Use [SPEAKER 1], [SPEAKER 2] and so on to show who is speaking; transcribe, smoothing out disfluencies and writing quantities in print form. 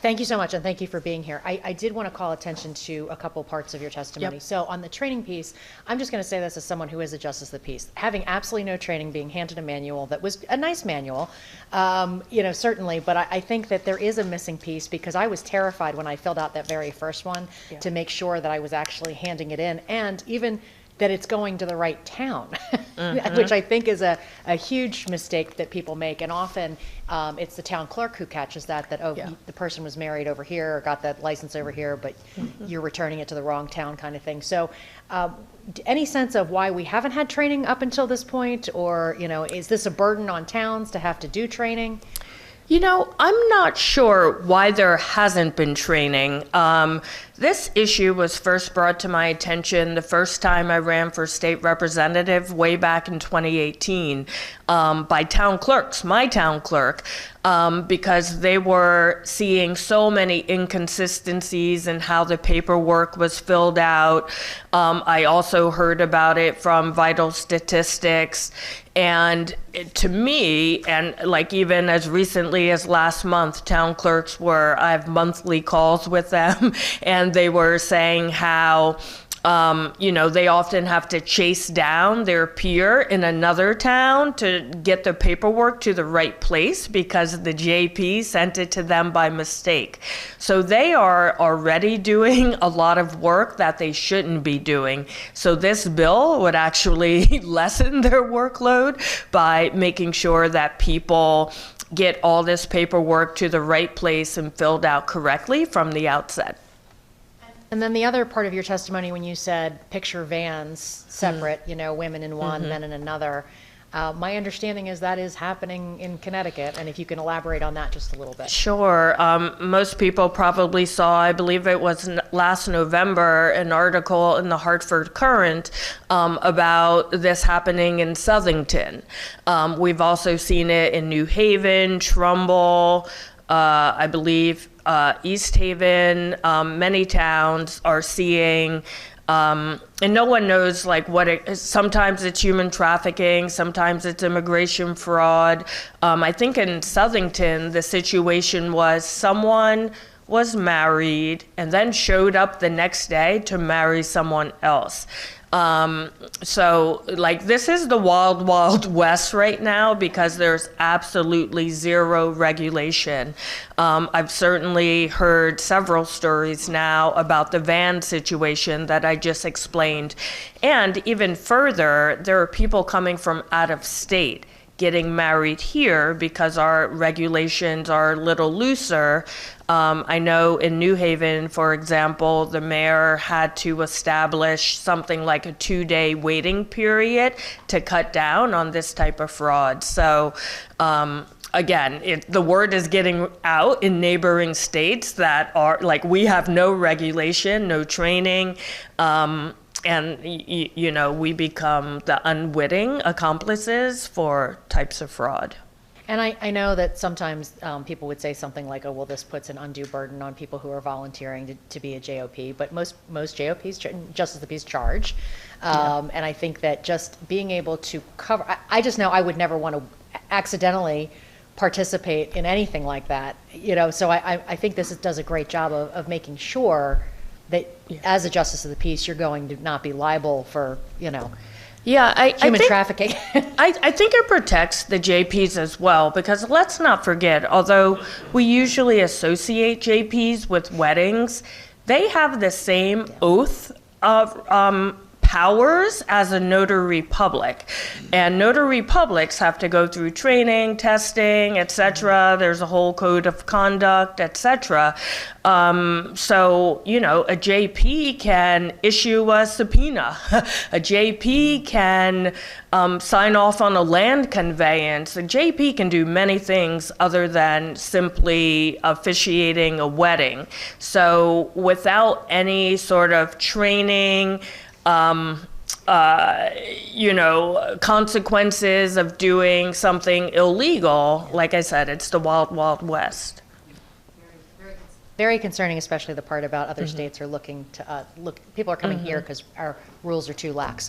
[SPEAKER 1] Thank you so much, and thank you for being here. I did want to call attention to a couple parts of your testimony.
[SPEAKER 2] Yep.
[SPEAKER 1] So on the training piece, I'm just going to say this as someone who is a justice of the peace. Having absolutely no training, being handed a manual that was a nice manual, certainly, but I think that there is a missing piece, because I was terrified when I filled out that very first one to make sure that I was actually handing it in, and even that it's going to the right town, which I think is a huge mistake that people make. And often it's the town clerk who catches that the person was married over here or got that license over here, but you're returning it to the wrong town, kind of thing. So any sense of why we haven't had training up until this point? Or, is this a burden on towns to have to do training?
[SPEAKER 2] I'm not sure why there hasn't been training. This issue was first brought to my attention the first time I ran for state representative way back in 2018 by town clerks, my town clerk, because they were seeing so many inconsistencies in how the paperwork was filled out. I also heard about it from Vital Statistics. And to me, and like even as recently as last month, town clerks I have monthly calls with them, and they were saying how, they often have to chase down their peer in another town to get the paperwork to the right place because the JP sent it to them by mistake. So they are already doing a lot of work that they shouldn't be doing. So this bill would actually lessen their workload by making sure that people get all this paperwork to the right place and filled out correctly from the outset.
[SPEAKER 1] And then the other part of your testimony, when you said picture vans separate, women in one, men in another, my understanding is that is happening in Connecticut. And if you can elaborate on that just a little bit.
[SPEAKER 2] Sure. Most people probably saw, I believe it was last November, an article in the Hartford Courant about this happening in Southington. We've also seen it in New Haven, Trumbull, I believe East Haven. Many towns are seeing, and no one knows what it is. Sometimes it's human trafficking, sometimes it's immigration fraud. I think in Southington, the situation was someone was married and then showed up the next day to marry someone else. So this is the wild, wild west right now because there's absolutely zero regulation. I've certainly heard several stories now about the van situation that I just explained. And even further, there are people coming from out of state getting married here because our regulations are a little looser. I know in New Haven, for example, the mayor had to establish something like a 2-day waiting period to cut down on this type of fraud. So again, the word is getting out in neighboring states that are we have no regulation, no training, and we become the unwitting accomplices for types of fraud.
[SPEAKER 1] And I know that sometimes people would say something like, oh, well, this puts an undue burden on people who are volunteering to be a JOP, but most JOPs, Justice of the Peace, charge. And I think that just being able to cover, I just know I would never want to accidentally participate in anything like that, so I think this does a great job of making sure that as a Justice of the Peace, you're going to not be liable for, human trafficking.
[SPEAKER 2] I think it protects the JPs as well, because let's not forget, although we usually associate JPs with weddings, they have the same oath of powers as a notary public. And notary publics have to go through training, testing, etc. There's a whole code of conduct, etc. So, a JP can issue a subpoena. A JP can sign off on a land conveyance. A JP can do many things other than simply officiating a wedding. So without any sort of training, consequences of doing something illegal, like I said, it's the wild, wild west.
[SPEAKER 1] Very concerning, especially the part about other states are looking to people are coming here because our rules are too lax.